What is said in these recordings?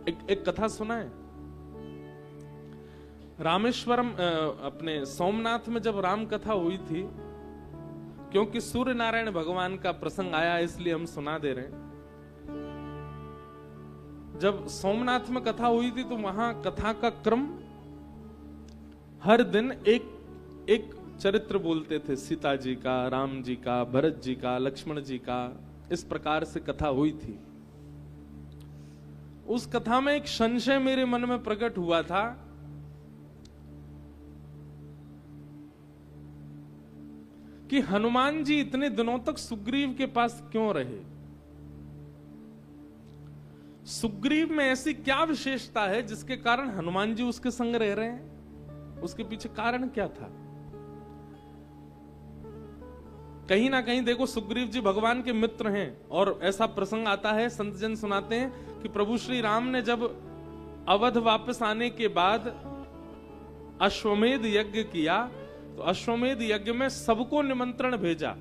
एक कथा सुना है। रामेश्वरम अपने सोमनाथ में जब राम कथा हुई थी, क्योंकि सूर्य नारायण भगवान का प्रसंग आया इसलिए हम सुना दे रहे हैं। जब सोमनाथ में कथा हुई थी तो वहां कथा का क्रम हर दिन एक चरित्र बोलते थे, सीता जी का, राम जी का, भरत जी का, लक्ष्मण जी का, इस प्रकार से कथा हुई थी। उस कथा में एक संशय मेरे मन में प्रकट हुआ था कि हनुमान जी इतने दिनों तक सुग्रीव के पास क्यों रहे। सुग्रीव में ऐसी क्या विशेषता है जिसके कारण हनुमान जी उसके संग रह रहे हैं? उसके पीछे कारण क्या था? कहीं ना कहीं देखो, सुग्रीव जी भगवान के मित्र हैं और ऐसा प्रसंग आता है, संत जन सुनाते हैं कि प्रभु श्री राम ने जब अवध वापस आने के बाद अश्वमेध यज्ञ किया तो अश्वमेध यज्ञ में सबको निमंत्रण भेजा,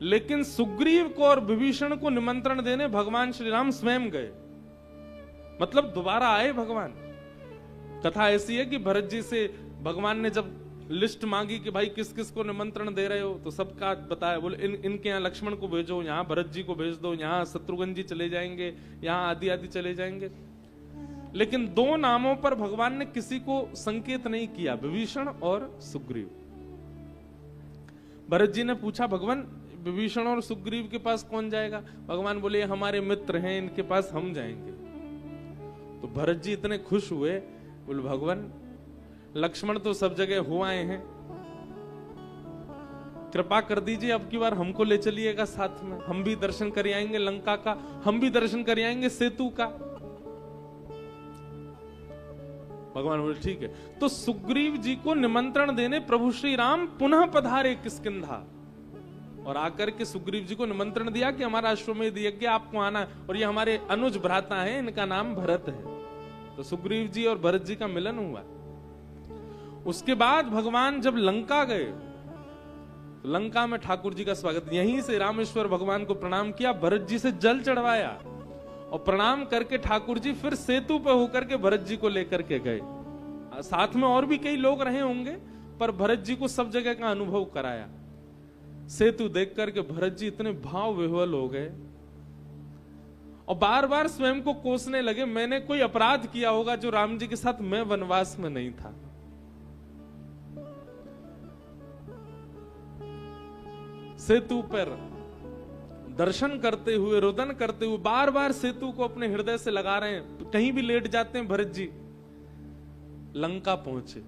लेकिन सुग्रीव को और विभीषण को निमंत्रण देने भगवान श्री राम स्वयं गए। मतलब दोबारा आए भगवान। कथा ऐसी है कि भरत जी से भगवान ने जब लिस्ट मांगी कि भाई किस किस को निमंत्रण दे रहे हो, तो सबका बताया। बोले इनके यहाँ लक्ष्मण को भेजो, यहाँ भरत जी को भेज दो, यहाँ शत्रुघ्न जी चले जाएंगे, यहाँ आदि आदि चले जाएंगे। लेकिन दो नामों पर भगवान ने किसी को संकेत नहीं किया, विभीषण और सुग्रीव। भरत जी ने पूछा, भगवान विभीषण और सुग्रीव के पास कौन जाएगा? भगवान बोले हमारे मित्र हैं, इनके पास हम जाएंगे। तो भरत जी इतने खुश हुए, बोले भगवान लक्ष्मण तो सब जगह हो आए हैं, कृपा कर दीजिए अब की बार हमको ले चलिएगा साथ में, हम भी दर्शन कर आएंगे लंका का, हम भी दर्शन कर आएंगे सेतु का। भगवान बोले ठीक है। तो सुग्रीव जी को निमंत्रण देने प्रभु श्री राम पुनः पधारे किष्किंधा और आकर के सुग्रीव जी को निमंत्रण दिया कि हमारा अश्वमेध यज्ञ आपको आना है, और ये हमारे अनुज भ्राता हैं, इनका नाम भरत है। तो सुग्रीव जी और भरत जी का मिलन हुआ। उसके बाद भगवान जब लंका गए तो लंका में ठाकुर जी का स्वागत, यहीं से रामेश्वर भगवान को प्रणाम किया, भरत जी से जल चढ़वाया और प्रणाम करके ठाकुर जी फिर सेतु पर होकर के भरत जी को लेकर के गए। साथ में और भी कई लोग रहे होंगे, पर भरत जी को सब जगह का अनुभव कराया। सेतु देख करके भरत जी इतने भाव विह्वल हो गए और बार बार स्वयं को कोसने लगे, मैंने कोई अपराध किया होगा जो राम जी के साथ मैं वनवास में नहीं था। सेतु पर दर्शन करते हुए, रुदन करते हुए बार बार सेतु को अपने हृदय से लगा रहे हैं, कहीं भी लेट जाते हैं भरत जी। लंका पहुंचे,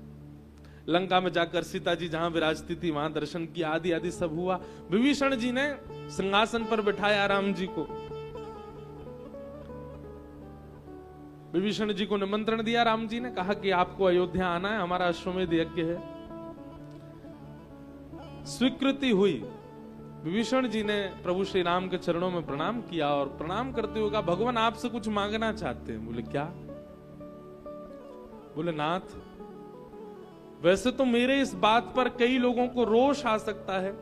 लंका में जाकर सीता जी जहां विराजती थी वहां दर्शन किया, आदि आदि सब हुआ। विभीषण जी ने सिंहासन पर बिठाया राम जी को, विभीषण जी को निमंत्रण दिया। राम जी ने कहा कि आपको अयोध्या आना है, हमारा अश्वमेध यज्ञ है। स्वीकृति हुई। विभीषण जी ने प्रभु श्री राम के चरणों में प्रणाम किया और प्रणाम करते हुए कहा, भगवान आपसे कुछ मांगना चाहते हैं। बोले क्या? बोले नाथ, वैसे तो मेरे इस बात पर कई लोगों को रोष आ सकता है,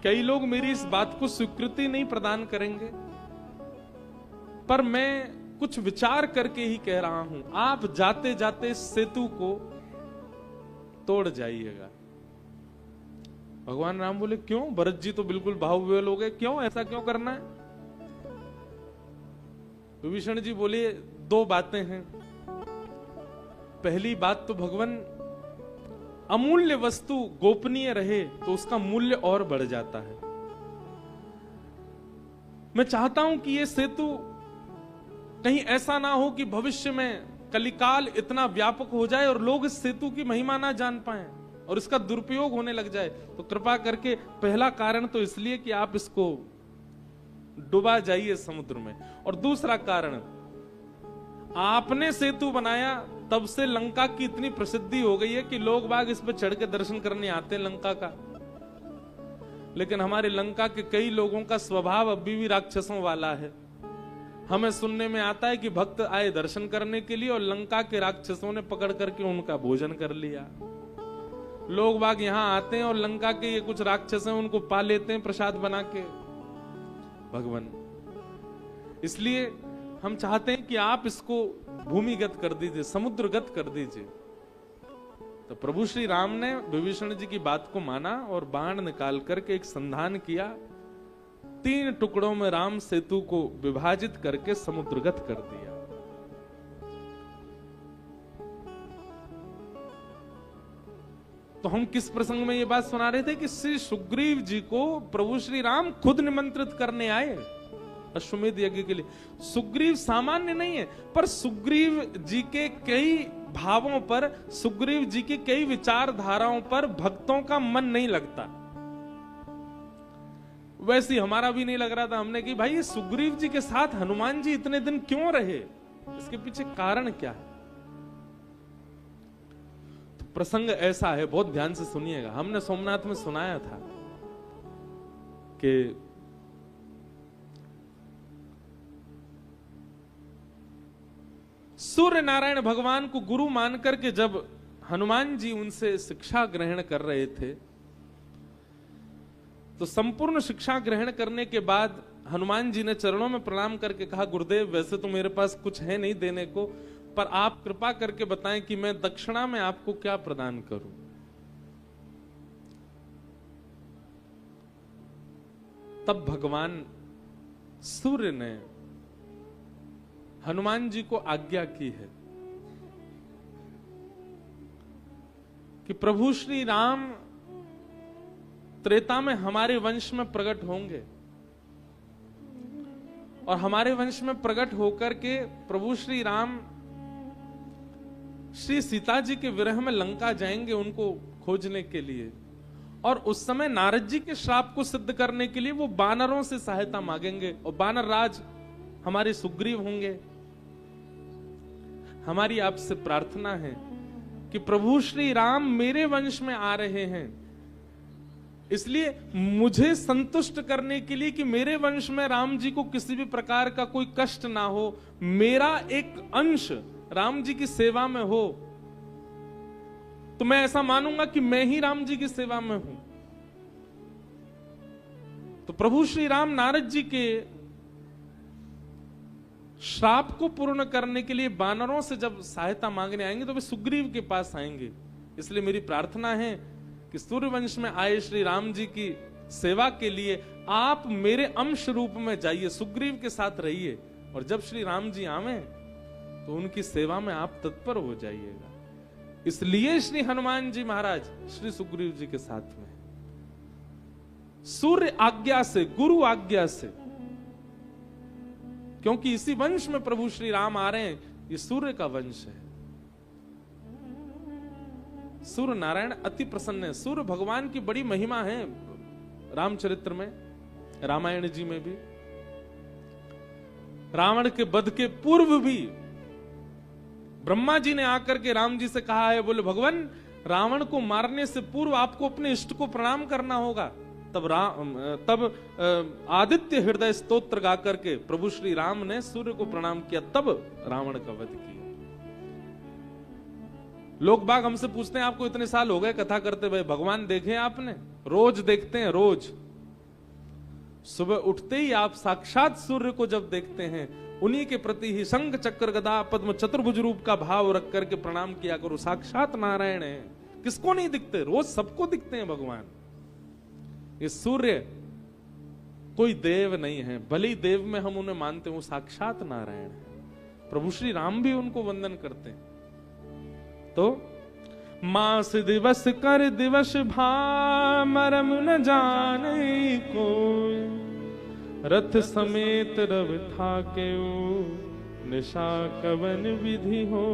कई लोग मेरी इस बात को स्वीकृति नहीं प्रदान करेंगे, पर मैं कुछ विचार करके ही कह रहा हूं, आप जाते जाते सेतु को तोड़ जाइएगा। भगवान राम बोले क्यों? भरत जी तो बिल्कुल भावविह्वल हो गए, क्यों, ऐसा क्यों करना है? विभीषण जी बोले दो बातें हैं। पहली बात तो भगवान, अमूल्य वस्तु गोपनीय रहे तो उसका मूल्य और बढ़ जाता है। मैं चाहता हूं कि यह सेतु कहीं ऐसा ना हो कि भविष्य में कलिकाल इतना व्यापक हो जाए और लोग इस सेतु की महिमा ना जान पाएं और इसका दुरुपयोग होने लग जाए। तो कृपा करके पहला कारण तो इसलिए कि आप इसको डुबा जाइए समुद्र में, और दूसरा कारण, आपने सेतु बनाया तब से लंका की इतनी प्रसिद्धि हो गई है कि लोग बाग इस पर चढ़ के दर्शन करने आते हैं लंका का। लेकिन हमारे लंका के कई लोगों का स्वभाव अभी भी राक्षसों वाला है। हमें सुनने में आता है कि भक्त आए दर्शन करने के लिए और लंका के राक्षसों ने पकड़ करके उनका भोजन कर लिया। लोग बाग यहां आते हैं और लंका के ये कुछ राक्षस हैं, उनको पा लेते हैं प्रसाद बना के। भगवान, इसलिए हम चाहते हैं कि आप इसको भूमिगत कर दीजिए, समुद्रगत कर दीजिए। तो प्रभु श्री राम ने विभीषण जी की बात को माना और बाण निकाल करके एक संधान किया, 3 टुकड़ों में राम सेतु को विभाजित करके समुद्रगत कर दिया। तो हम किस प्रसंग में ये बात सुना रहे थे कि श्री सुग्रीव जी को प्रभु श्री राम खुद निमंत्रित करने आए अश्वमेध यज्ञ के लिए। सुग्रीव सामान्य नहीं है, पर सुग्रीव जी के कई भावों पर, सुग्रीव जी की कई विचारधाराओं पर भक्तों का मन नहीं लगता। वैसे हमारा भी नहीं लग रहा था। हमने कि भाई ये सुग्रीव जी के साथ हनुमान जी इतने दिन क्यों रहे, इसके पीछे कारण क्या है। तो प्रसंग ऐसा है, बहुत ध्यान से सुनिएगा। हमने सोमनाथ में सुनाया था कि सूर्य नारायण भगवान को गुरु मान करके जब हनुमान जी उनसे शिक्षा ग्रहण कर रहे थे, तो संपूर्ण शिक्षा ग्रहण करने के बाद हनुमान जी ने चरणों में प्रणाम करके कहा, गुरुदेव वैसे तो मेरे पास कुछ है नहीं देने को, पर आप कृपा करके बताएं कि मैं दक्षिणा में आपको क्या प्रदान करूं। तब भगवान सूर्य ने हनुमान जी को आज्ञा की है कि प्रभु श्री राम त्रेता में हमारे वंश में प्रकट होंगे और हमारे वंश में प्रकट होकर के प्रभु श्री राम श्री सीता जी के विरह में लंका जाएंगे उनको खोजने के लिए, और उस समय नारद जी के श्राप को सिद्ध करने के लिए वो बानरों से सहायता मांगेंगे और बानर राज हमारे सुग्रीव होंगे। हमारी आपसे प्रार्थना है कि प्रभु श्री राम मेरे वंश में आ रहे हैं, इसलिए मुझे संतुष्ट करने के लिए कि मेरे वंश में राम जी को किसी भी प्रकार का कोई कष्ट ना हो, मेरा एक अंश राम जी की सेवा में हो, तो मैं ऐसा मानूंगा कि मैं ही राम जी की सेवा में हूं। तो प्रभु श्री राम नारद जी के श्राप को पूर्ण करने के लिए बानरों से जब सहायता मांगने आएंगे तो वे सुग्रीव के पास आएंगे। इसलिए मेरी प्रार्थना है कि सूर्यवंश में आए श्री राम जी की सेवा के लिए आप मेरे अंश रूप में जाइए, सुग्रीव के साथ रहिए, और जब श्री राम जी आवे तो उनकी सेवा में आप तत्पर हो जाइएगा। इसलिए श्री हनुमान जी महाराज श्री सुग्रीव जी के साथ में, सूर्य आज्ञा से, गुरु आज्ञा से, क्योंकि इसी वंश में प्रभु श्री राम आ रहे हैं, ये सूर्य का वंश है। सूर्य नारायण अति प्रसन्न है। सूर्य भगवान की बड़ी महिमा है रामचरित्र में, रामायण जी में भी। रावण के वध के पूर्व भी ब्रह्मा जी ने आकर के राम जी से कहा है, बोले भगवान रावण को मारने से पूर्व आपको अपने इष्ट को प्रणाम करना होगा। तब आदित्य हृदय स्तोत्र गा करके प्रभु श्री राम ने सूर्य को प्रणाम किया, तब रावण का वध किया। लोग बाग हमसे पूछते हैं, आपको इतने साल हो गए कथा करते हुए, भगवान देखे आपने? रोज देखते हैं, रोज सुबह उठते ही आप साक्षात सूर्य को जब देखते हैं, उन्हीं के प्रति ही शंख चक्र गदा पद्म चतुर्भुज रूप का भाव रख करके प्रणाम किया करो। साक्षात नारायण है, किसको नहीं दिखते? रोज सबको दिखते हैं भगवान। ये सूर्य कोई देव नहीं है, भले ही देव में हम उन्हें मानते हो, साक्षात नारायण है। प्रभु श्री राम भी उनको वंदन करते हैं। तो मास दिवस कर दिवस भा मरम न जाने कोई, रथ समेत रव था के निशा कवन विधि हो।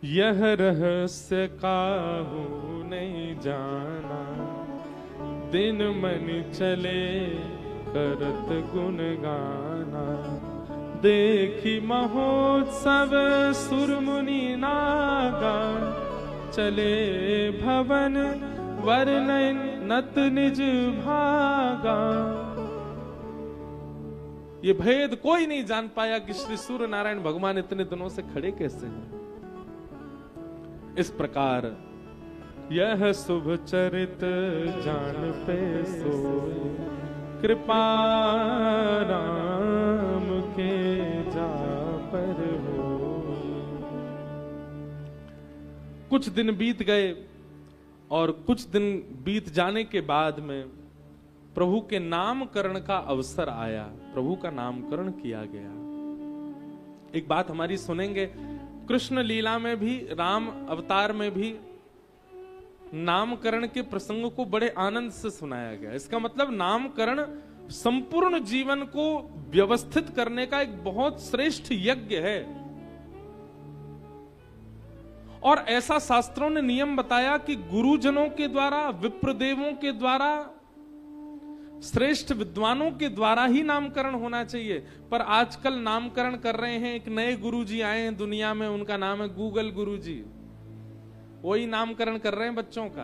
यह रहस्य काहू नहीं जाना, दिन मन चले करत गुण गाना। देखी महोत्सव सुर मुनि नागा, चले भवन वर्णन नत निज भागा। ये भेद कोई नहीं जान पाया कि श्री सूर्य नारायण भगवान इतने दिनों से खड़े कैसे हैं। इस प्रकार यह शुभ चरित जान पे सोए, कृपा राम के जा पर हो। कुछ दिन बीत गए और कुछ दिन बीत जाने के बाद में प्रभु के नामकरण का अवसर आया, प्रभु का नामकरण किया गया। एक बात हमारी सुनेंगे, कृष्ण लीला में भी, राम अवतार में भी नामकरण के प्रसंग को बड़े आनंद से सुनाया गया। इसका मतलब नामकरण संपूर्ण जीवन को व्यवस्थित करने का एक बहुत श्रेष्ठ यज्ञ है। और ऐसा शास्त्रों ने नियम बताया कि गुरुजनों के द्वारा, विप्रदेवों के द्वारा, श्रेष्ठ विद्वानों के द्वारा ही नामकरण होना चाहिए। पर आजकल नामकरण कर रहे हैं, एक नए गुरुजी आए हैं दुनिया में, उनका नाम है गूगल गुरुजी। वही नामकरण कर रहे हैं बच्चों का।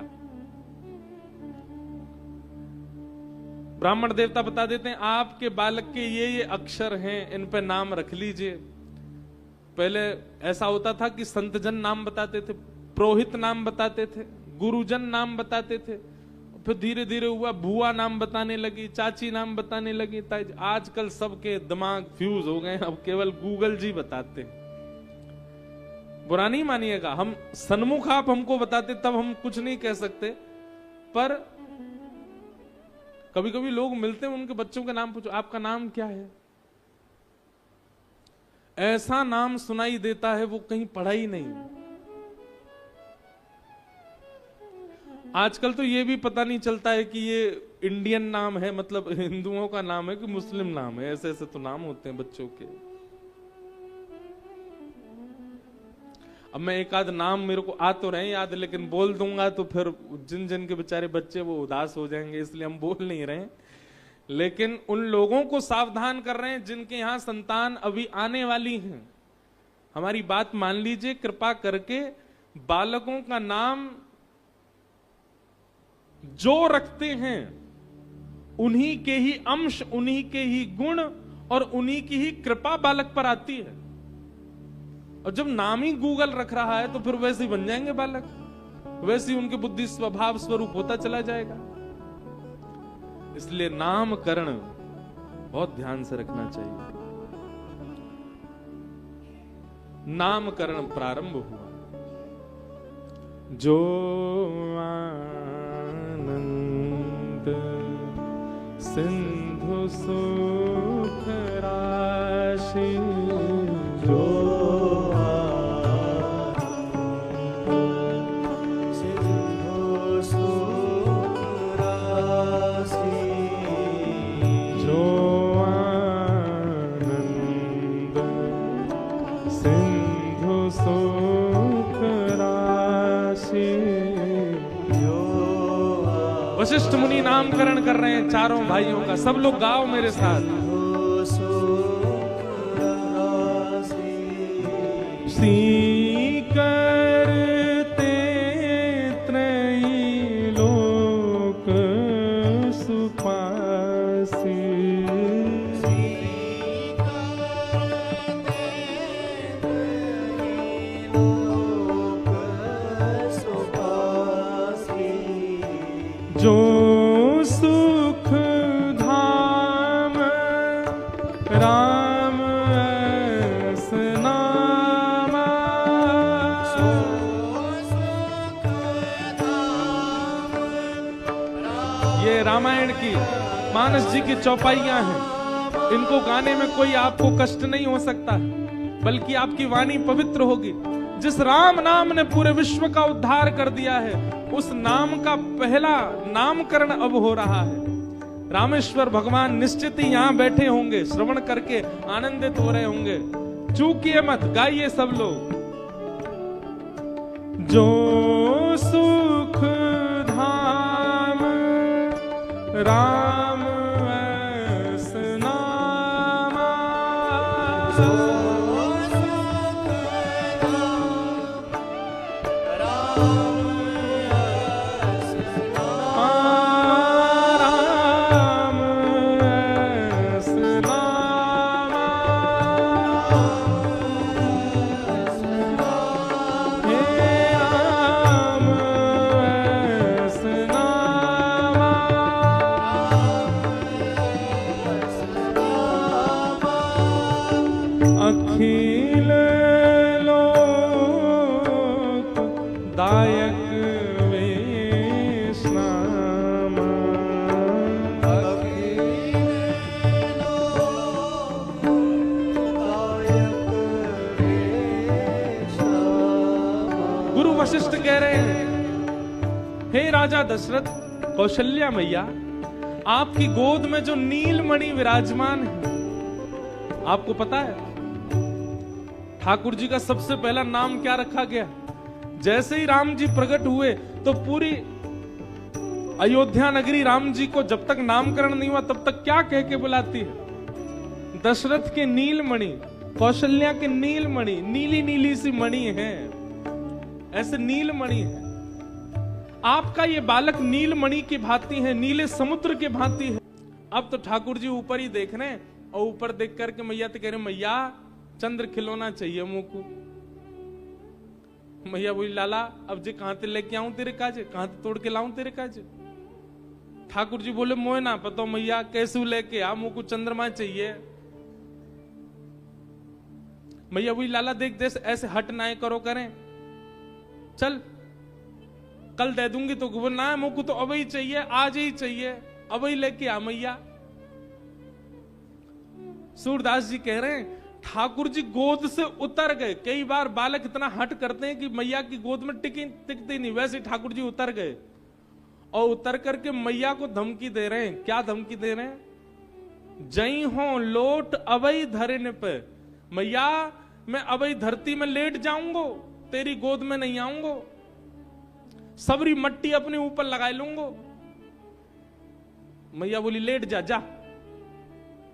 ब्राह्मण देवता बता देते हैं आपके बालक के ये अक्षर हैं, इन पे नाम रख लीजिए। पहले ऐसा होता था कि संतजन नाम बताते थे, पुरोहित नाम बताते थे, गुरुजन नाम बताते थे, फिर धीरे धीरे हुआ बुआ नाम बताने लगी, चाची नाम बताने लगी। आजकल सबके दिमाग फ्यूज हो गए, अब केवल गूगल जी बताते हैं। बुरा नहीं मानिएगा, हम सन्मुख आप हमको बताते तब हम कुछ नहीं कह सकते, पर कभी कभी लोग मिलते हैं, उनके बच्चों का नाम पूछो, आपका नाम क्या है? ऐसा नाम सुनाई देता है वो कहीं पढ़ा ही नहीं। आजकल तो ये भी पता नहीं चलता है कि ये इंडियन नाम है, मतलब हिंदुओं का नाम है कि मुस्लिम नाम है। ऐसे ऐसे तो नाम होते हैं बच्चों के। अब मैं एक आध नाम मेरे को आ तो रहे याद, लेकिन बोल दूंगा तो फिर जिन जिन के बेचारे बच्चे वो उदास हो जाएंगे, इसलिए हम बोल नहीं रहे। लेकिन उन लोगों को सावधान कर रहे हैं जिनके यहां संतान अभी आने वाली हैं। हमारी बात मान लीजिए, कृपा करके बालकों का नाम जो रखते हैं उन्हीं के ही अंश, उन्हीं के ही गुण और उन्हीं की ही कृपा बालक पर आती है। और जब नाम ही गूगल रख रहा है तो फिर वैसे ही बन जाएंगे बालक, वैसे ही उनके बुद्धि स्वभाव स्वरूप होता चला जाएगा। इसलिए नामकरण बहुत ध्यान से रखना चाहिए। नामकरण प्रारंभ हुआ, जो आनंद सिंधु सुख राशि, जो वशिष्ठ मुनि नामकरण कर रहे हैं चारों भाइयों का। सब लोग गाओ मेरे साथ। सी करते त्रैलोक सुपासी, जो सुख धाम राम ऐस नामा, ये रामायण की, मानस जी की चौपाइयां हैं। इनको गाने में कोई आपको कष्ट नहीं हो सकता, बल्कि आपकी वाणी पवित्र होगी। जिस राम नाम ने पूरे विश्व का उद्धार कर दिया है, उस नाम का पहला नामकरण अब हो रहा है। रामेश्वर भगवान निश्चित ही यहां बैठे होंगे, श्रवण करके आनंदित हो रहे होंगे। चूकिए मत, गाइए सब लोग। जो सुख धाम राम ऐस नामा, राजा दशरथ, कौशल्या मैया, आपकी गोद में जो नीलमणि विराजमान है, आपको पता है ठाकुर जी का सबसे पहला नाम क्या रखा गया? जैसे ही राम जी प्रकट हुए तो पूरी अयोध्या नगरी राम जी को जब तक नामकरण नहीं हुआ तब तक क्या कह के बुलाती है? दशरथ के नीलमणि, कौशल्या के नीलमणि, नीली नीली सी मणि है, ऐसे नीलमणि है। आपका ये बालक नीलमणि की भांति है, नीले समुद्र के भांति है। अब तो ठाकुर जी ऊपर ही देख रहे हैं और ऊपर देख करके मैया तो कह रहे मैया चंद्र खिलौना चाहिए मुंह को। मैया बोली लाला अब जी कहां से लेके आऊं तेरे काज, कहां से तोड़ के लाऊं तेरे काज? ठाकुर जी बोले मोए ना पता मैया कैसे लेके आ, मुंह को चंद्रमा चाहिए। मैया बोली लाला देख देश ऐसे हट ना करो करें, चल कल दे दूंगी तो वो ना मुंह को तो अब ही चाहिए, आज ही चाहिए, अब ही लेके आ मैया। सूरदास जी कह रहे हैं ठाकुर जी गोद से उतर गए। कई बार बालक इतना हट करते हैं कि मैया की गोद में टिकते नहीं, वैसे ठाकुर जी उतर गए और उतर करके मैया को धमकी दे रहे हैं। क्या धमकी दे रहे हैं? जई हो लोट अवई धरने पे, मैया मैं अवई धरती में लेट जाऊंगो, तेरी गोद में नहीं आऊंगो, सबरी मट्टी अपने ऊपर लगा लूंगो। मैया बोली लेट जा जा,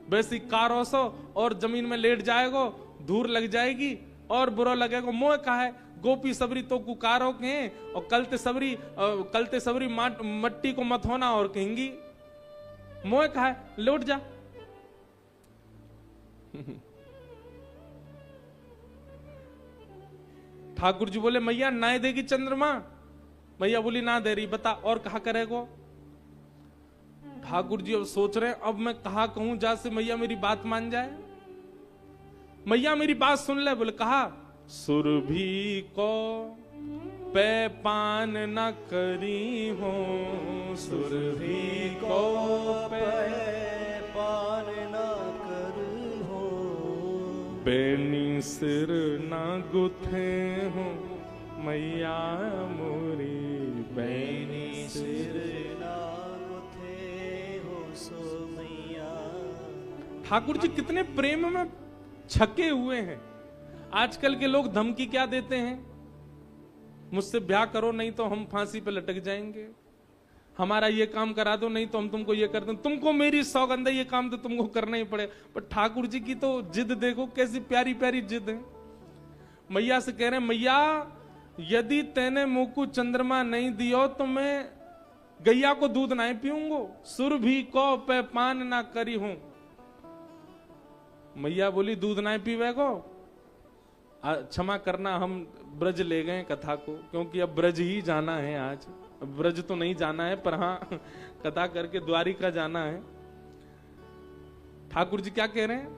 वैसी कारोसो और जमीन में लेट जाएगो, धूल लग जाएगी और बुरा लगेगा। मोह कहा है गोपी सबरी तो कुकारो के और कलते सबरी मट्टी को मत होना और कहेंगी। मोह कहा है लौट जा। ठाकुर जी बोले मैया ना देगी चंद्रमा? मैया बोली ना दे रही, बता और कहा करेगो? ठाकुर जी अब सोच रहे हैं अब मैं कहा कहूं जैसे मैया मेरी बात मान जाए। मैया मेरी बात सुन ले। बोले कहा सुरभि को पे पान न करी हो, सुरभि को पे पान न कर हो, बेनी सिर न गुथे हो मैया मोरी, बेनी सिर ठाकुर जी कितने प्रेम में छके हुए हैं। आजकल के लोग धमकी क्या देते हैं? मुझसे ब्याह करो नहीं तो हम फांसी पे लटक जाएंगे, हमारा ये काम करा दो नहीं तो हम तुमको ये कर दें, तुमको मेरी सौगंध है ये काम तो तुमको करना ही पड़े। पर ठाकुर जी की तो जिद देखो कैसी प्यारी प्यारी जिद है। मैया से कह रहे हैं मैया यदि तेने मुंह को चंद्रमा नहीं दियो तो मैं गैया को दूध नहीं पीऊंगो, सुर भी को पे पान ना करी हूं। मैया बोली दूध नहीं पीवे को? क्षमा करना हम ब्रज ले गए कथा को, क्योंकि अब ब्रज ही जाना है आज। ब्रज तो नहीं जाना है पर हाँ कथा करके द्वारिका जाना है। ठाकुर जी क्या कह रहे हैं?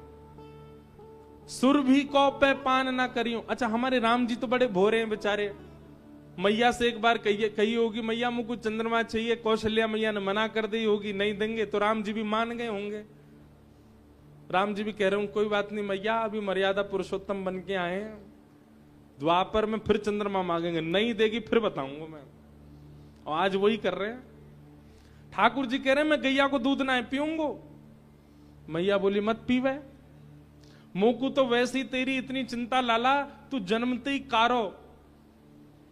सुर भी को पे पान ना करियो। अच्छा हमारे राम जी तो बड़े भोरे हैं बेचारे। मैया से एक बार कही होगी मैया मुझको चंद्रमा चाहिए, कौशल्या मैया ने मना कर दी होगी नहीं देंगे, तो राम जी भी मान गए होंगे। राम जी भी कह रहे हूं कोई बात नहीं मैया अभी मर्यादा पुरुषोत्तम बन के आए हैं, द्वापर में फिर चंद्रमा मांगेंगे, नहीं देगी फिर बताऊंगा मैं। और आज वही कर रहे हैं। ठाकुर जी कह रहे हैं मैं गैया को दूध ना पीऊंगो। मैया बोली मत पीवे, मोकू तो वैसी तेरी इतनी चिंता लाला, तू जन्मते ही कारो,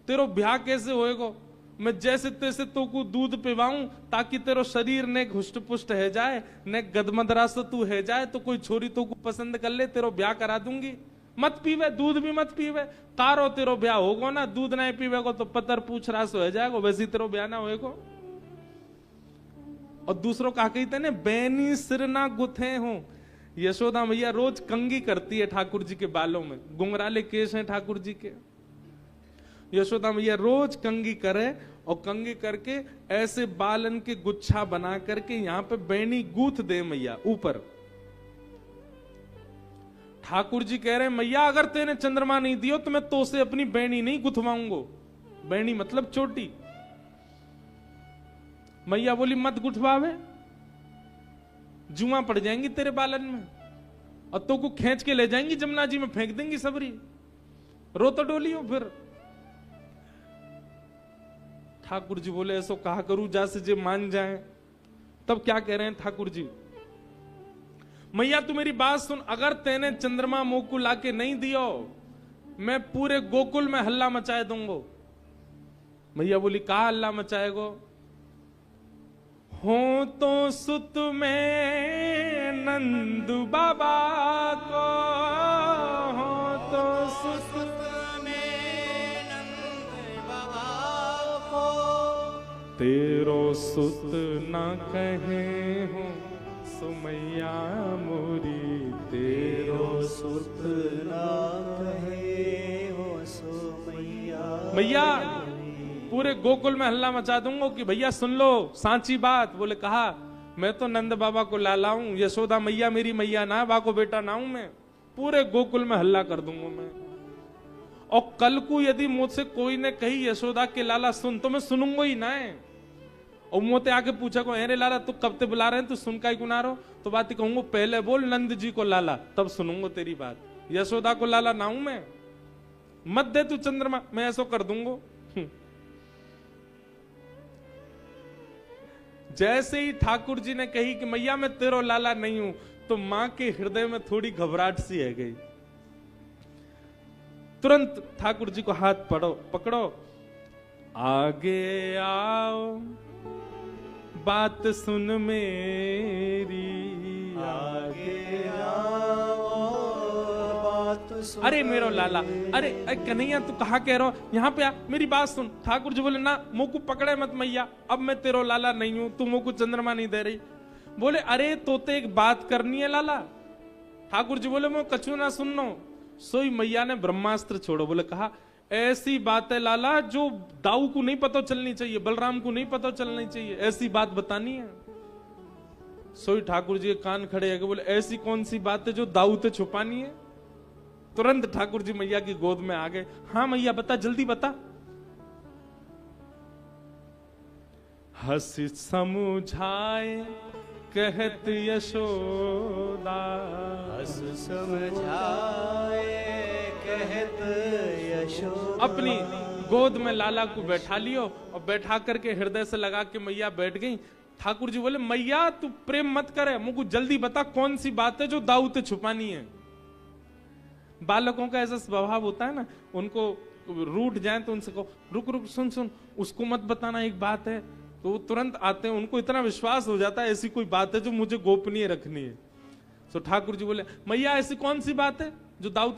तेरो ब्याह कैसे होएगो? मैं जैसे तैसे तो को दूध पिवाऊं ताकि तेरो शरीर ने हुष्ट पुष्ट है जाए, ने गदमदरास तू है जाए, तो कोई छोरी तो को पसंद कर ले, तेरो ब्याह करा दूंगी। मत पीवे, दूध भी मत पीवे, तारो तेरो ब्याह होगो ना, दूध नहीं पीवेगो तो पतर पूछ रास हो जाएगो, वैसे तेरो ब्याह ना होएगो। और दूसरों कहा कहते ने बैनी सिर ना गुथे हो। यशोदा मैया रोज कंगी करती है ठाकुर जी के बालों में, गुंगराले केस हैं ठाकुर जी के। यशोदा मैया रोज कंगी करे और कंगी करके ऐसे बालन के गुच्छा बना करके यहां पे बैनी गूथ दे मैया ऊपर। ठाकुर जी कह रहे हैं मैया अगर तेने चंद्रमा नहीं दियो तो मैं तो से अपनी बैनी नहीं गुथवाऊंगो। बैनी मतलब चोटी। मैया बोली मत गुठवावे, जुआ पड़ जाएंगी तेरे बालन में और तो को खींच के ले जाएंगी जमुना जी में फेंक देंगी सबरी, रो तो डोलियो फिर। ठाकुर जी बोले ऐसो कहा करूं जैसे जे मान जाए। तब क्या कह रहे हैं ठाकुर जी, मैया तू मेरी बात सुन, अगर तेने चंद्रमा मुंह को लाके नहीं दियो मैं पूरे गोकुल में हल्ला मचाए दूंगो। मैया बोली कहा हल्ला मचाएगो? हो तो सुत में नंद बाबा को, हो तो सुत में नंद बाबा को, तेरो सुत न कहे हो सुमैया मोरी, तेरो सुत न कहे हो सुमैया। मैया पूरे गोकुल में हल्ला मचा दूंगा कि भैया सुन लो सांची बात। बोले कहा, मैं तो नंद बाबा को लाला हूं, यशोदा मैया मेरी मैया ना, बा को बेटा ना हूं मैं। पूरे गोकुल में हल्ला कर दूंगा मैं। और कल को यदि मुझसे कोई ने कही यशोदा के लाला सुन, तो मैं सुनूंगा ही ना है। और मोते आके पूछा को अरे लाला तू कब ते बुला रहे हैं, तू सुन का ही गुना रहो, तो बात ही कहूंगा पहले बोल नंद जी को लाला, तब सुनूंगा तेरी बात। यशोदा को लाला ना हूं मैं, मत दे तू चंद्रमा, मैं ऐसा कर दूंगा। जैसे ही ठाकुर जी ने कही कि मैया मैं तेरो लाला नहीं हूं, तो मां के हृदय में थोड़ी घबराहट सी है गई। तुरंत ठाकुर जी को हाथ पकड़ो, आगे आओ बात सुन मेरी, आगे आओ बात सुन। अरे मेरो लाला, अरे कन्हैया तू कहा कह रहा हो, यहाँ पे आ मेरी बात सुन। ठाकुर जी बोले ना मुंह को पकड़े मत मैया, अब मैं तेरो लाला नहीं हूं, तू मुंह को चंद्रमा नहीं दे रही। बोले अरे तोते एक बात करनी है लाला। ठाकुर जी बोले मैं कछु ना सुननो। सोई मैया ने ब्रह्मास्त्र छोड़ो। बोले कहा ऐसी बात है लाला जो दाऊ को नहीं पता चलनी चाहिए, बलराम को नहीं पता चलनी चाहिए, ऐसी बात बतानी है। सोई ठाकुर जी के कान खड़े है, बोले ऐसी कौन सी बात है जो दाऊ ते छुपानी है? तुरंत ठाकुर जी मैया की गोद में आ गए। हाँ मैया बता, जल्दी बता। हंसी समझाए कहत यशोदा, हंस समझाए कहत यशोदा। अपनी गोद में लाला को बैठा लियो और बैठा करके हृदय से लगा के मैया बैठ गई। ठाकुर जी बोले मैया तू प्रेम मत करे, मुझको जल्दी बता कौन सी बात है जो दाऊ ते छुपानी है। बालकों का ऐसा स्वभाव होता है ना, उनको रूठ जाए तो उनसे कहो रुक रुक सुन सुन, उसको मत बताना एक बात है, तो वो तुरंत आते हैं। उनको इतना विश्वास हो जाता है ऐसी कोई बात है जो मुझे गोपनीय रखनी है। तो ठाकुर जी बोले मैया ऐसी कौन सी बात है जो दाऊ ते